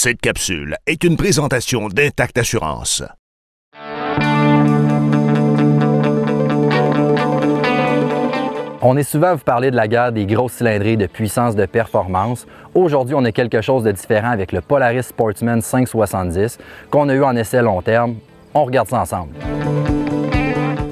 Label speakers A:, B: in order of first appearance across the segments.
A: Cette capsule est une présentation d'Intact Assurance.
B: On est souvent à vous parler de la guerre des grosses cylindrées de puissance de performance. Aujourd'hui, on a quelque chose de différent avec le Polaris Sportsman 570 qu'on a eu en essai long terme. On regarde ça ensemble.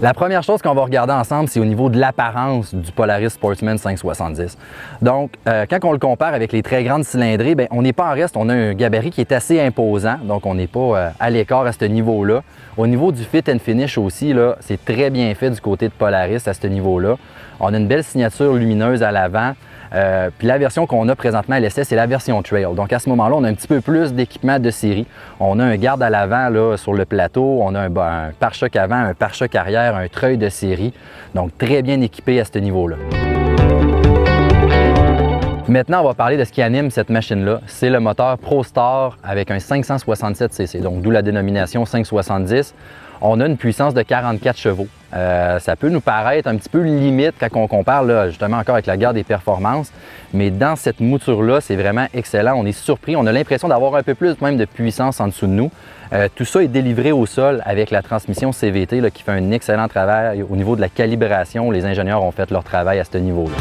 B: La première chose qu'on va regarder ensemble, c'est au niveau de l'apparence du Polaris Sportsman 570. Donc, quand on le compare avec les très grandes cylindrées, bien, on n'est pas en reste, on a un gabarit qui est assez imposant, donc on n'est pas à l'écart à ce niveau-là. Au niveau du fit and finish aussi, c'est très bien fait du côté de Polaris à ce niveau-là. On a une belle signature lumineuse à l'avant. Puis la version qu'on a présentement à l'essai, c'est la version Trail. Donc à ce moment-là, on a un petit peu plus d'équipement de série. On a un garde à l'avant là, sur le plateau, on a un pare-choc avant, un pare-choc arrière, un treuil de série. Donc très bien équipé à ce niveau-là. Maintenant, on va parler de ce qui anime cette machine-là. C'est le moteur ProStar avec un 567cc, donc d'où la dénomination 570. On a une puissance de 44 chevaux. Ça peut nous paraître un petit peu limite quand on compare là, justement encore avec la guerre des performances, mais dans cette mouture-là, c'est vraiment excellent. On est surpris, on a l'impression d'avoir un peu plus même de puissance en dessous de nous. Tout ça est délivré au sol avec la transmission CVT là, qui fait un excellent travail au niveau de la calibration. Les ingénieurs ont fait leur travail à ce niveau-là.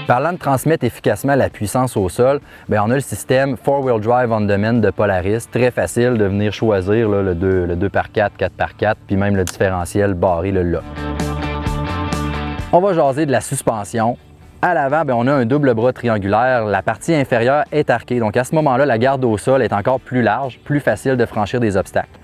B: Parlant de transmettre efficacement la puissance au sol, bien, on a le système 4-Wheel Drive on Demand de Polaris. Très facile de venir choisir là, le 2x4, 4x4, puis même le différentiel barré là. On va jaser de la suspension. À l'avant, bien, on a un double bras triangulaire. La partie inférieure est arquée. Donc à ce moment-là, la garde au sol est encore plus large, plus facile de franchir des obstacles.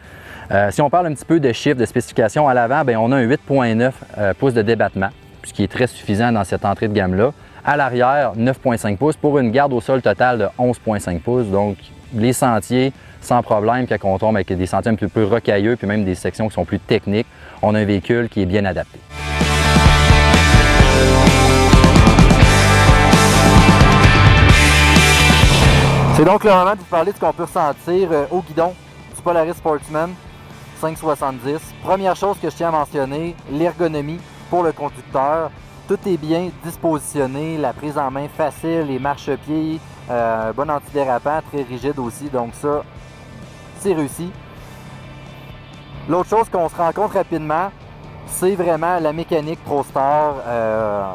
B: Si on parle un petit peu de chiffres, de spécifications, à l'avant, bien, on a un 8,9 pouces de débattement, ce qui est très suffisant dans cette entrée de gamme-là. À l'arrière, 9,5 pouces pour une garde au sol totale de 11,5 pouces. Donc, les sentiers, sans problème, quand on tombe avec des sentiers un petit peu rocailleux, puis même des sections qui sont plus techniques, on a un véhicule qui est bien adapté. C'est donc le moment de vous parler de ce qu'on peut ressentir au guidon du Polaris Sportsman 570. Première chose que je tiens à mentionner, l'ergonomie pour le conducteur. Tout est bien dispositionné, la prise en main facile, les marchepieds, bon antidérapant, très rigide aussi, donc ça, c'est réussi. L'autre chose qu'on se rend compte rapidement, c'est vraiment la mécanique ProStar.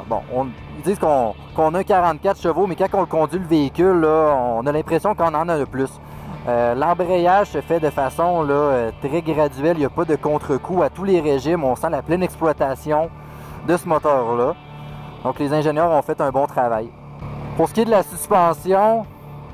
B: Ils disent qu'on a 44 chevaux, mais quand on le conduit le véhicule, là, on a l'impression qu'on en a de plus. L'embrayage se fait de façon là, très graduelle, il n'y a pas de contre-coup à tous les régimes, on sent la pleine exploitation de ce moteur-là. Donc les ingénieurs ont fait un bon travail. Pour ce qui est de la suspension,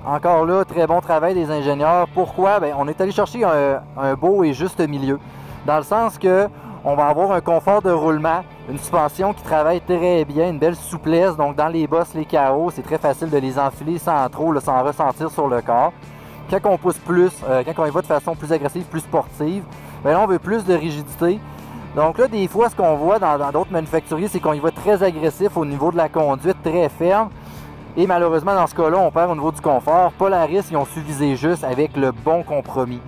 B: encore là, très bon travail des ingénieurs. Pourquoi? Bien, on est allé chercher un beau et juste milieu. Dans le sens que on va avoir un confort de roulement, une suspension qui travaille très bien, une belle souplesse. Donc dans les bosses, les chaos, c'est très facile de les enfiler sans trop, là, sans ressentir sur le corps. Quand on pousse plus, quand on y va de façon plus agressive, plus sportive, bien là, on veut plus de rigidité. Donc là, des fois, ce qu'on voit dans d'autres manufacturiers, c'est qu'on y va très agressif au niveau de la conduite, très ferme. Et malheureusement, dans ce cas-là, on perd au niveau du confort. Polaris, ils ont su viser juste avec le bon compromis.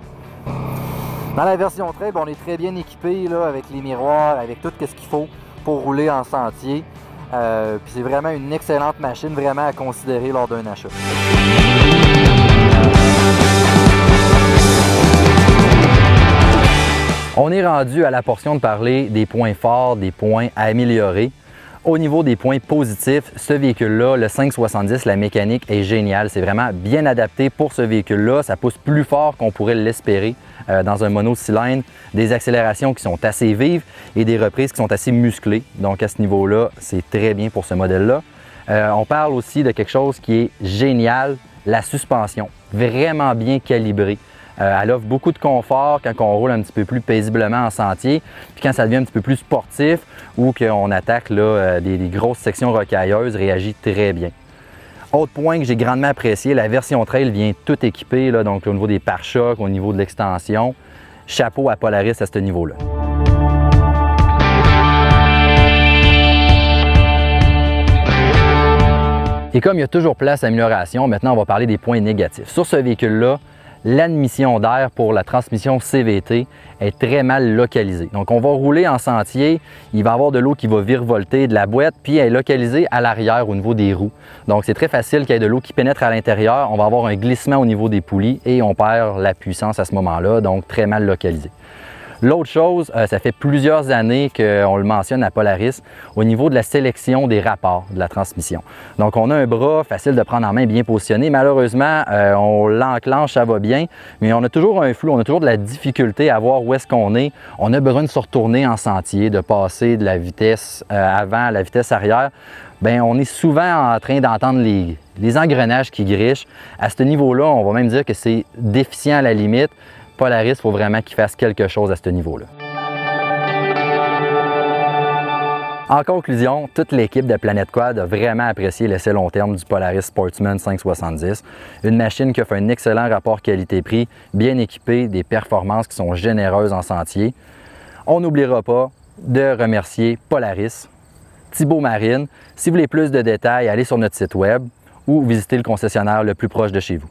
B: Dans la version Trail, on est très bien équipé là, avec les miroirs, avec tout ce qu'il faut pour rouler en sentier. Puis c'est vraiment une excellente machine, vraiment à considérer lors d'un achat. On est rendu à la portion de parler des points forts, des points à améliorer. Au niveau des points positifs, ce véhicule-là, le 570, la mécanique est géniale. C'est vraiment bien adapté pour ce véhicule-là. Ça pousse plus fort qu'on pourrait l'espérer dans un monocylindre. Des accélérations qui sont assez vives et des reprises qui sont assez musclées. Donc à ce niveau-là, c'est très bien pour ce modèle-là. On parle aussi de quelque chose qui est génial, la suspension. Vraiment bien calibrée. Elle offre beaucoup de confort quand on roule un petit peu plus paisiblement en sentier. Puis quand ça devient un petit peu plus sportif ou qu'on attaque là, des grosses sections rocailleuses, réagit très bien. Autre point que j'ai grandement apprécié, la version Trail vient tout équipée, là, donc au niveau des pare-chocs, au niveau de l'extension. Chapeau à Polaris à ce niveau-là. Et comme il y a toujours place à amélioration, maintenant on va parler des points négatifs. Sur ce véhicule-là, l'admission d'air pour la transmission CVT est très mal localisée. Donc on va rouler en sentier, il va y avoir de l'eau qui va virevolter de la boîte, puis elle est localisée à l'arrière au niveau des roues. Donc c'est très facile qu'il y ait de l'eau qui pénètre à l'intérieur, on va avoir un glissement au niveau des poulies et on perd la puissance à ce moment-là, donc très mal localisé. L'autre chose, ça fait plusieurs années qu'on le mentionne à Polaris, au niveau de la sélection des rapports de la transmission. Donc on a un bras facile de prendre en main, bien positionné. Malheureusement, on l'enclenche, ça va bien, mais on a toujours un flou, on a toujours de la difficulté à voir où est-ce qu'on est. On a besoin de se retourner en sentier, de passer de la vitesse avant à la vitesse arrière. Bien, on est souvent en train d'entendre les engrenages qui grichent. À ce niveau-là, on va même dire que c'est déficient à la limite. Polaris, il faut vraiment qu'il fasse quelque chose à ce niveau-là. En conclusion, toute l'équipe de Planète Quad a vraiment apprécié l'essai long terme du Polaris Sportsman 570. Une machine qui offre un excellent rapport qualité-prix, bien équipée, des performances qui sont généreuses en sentier. On n'oubliera pas de remercier Polaris, Thibaut Marine. Si vous voulez plus de détails, allez sur notre site web ou visitez le concessionnaire le plus proche de chez vous.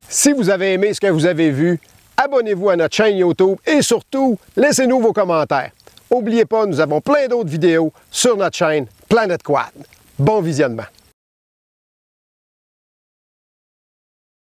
C: Si vous avez aimé ce que vous avez vu, abonnez-vous à notre chaîne YouTube et surtout, laissez-nous vos commentaires. N'oubliez pas, nous avons plein d'autres vidéos sur notre chaîne Planète Quad. Bon visionnement!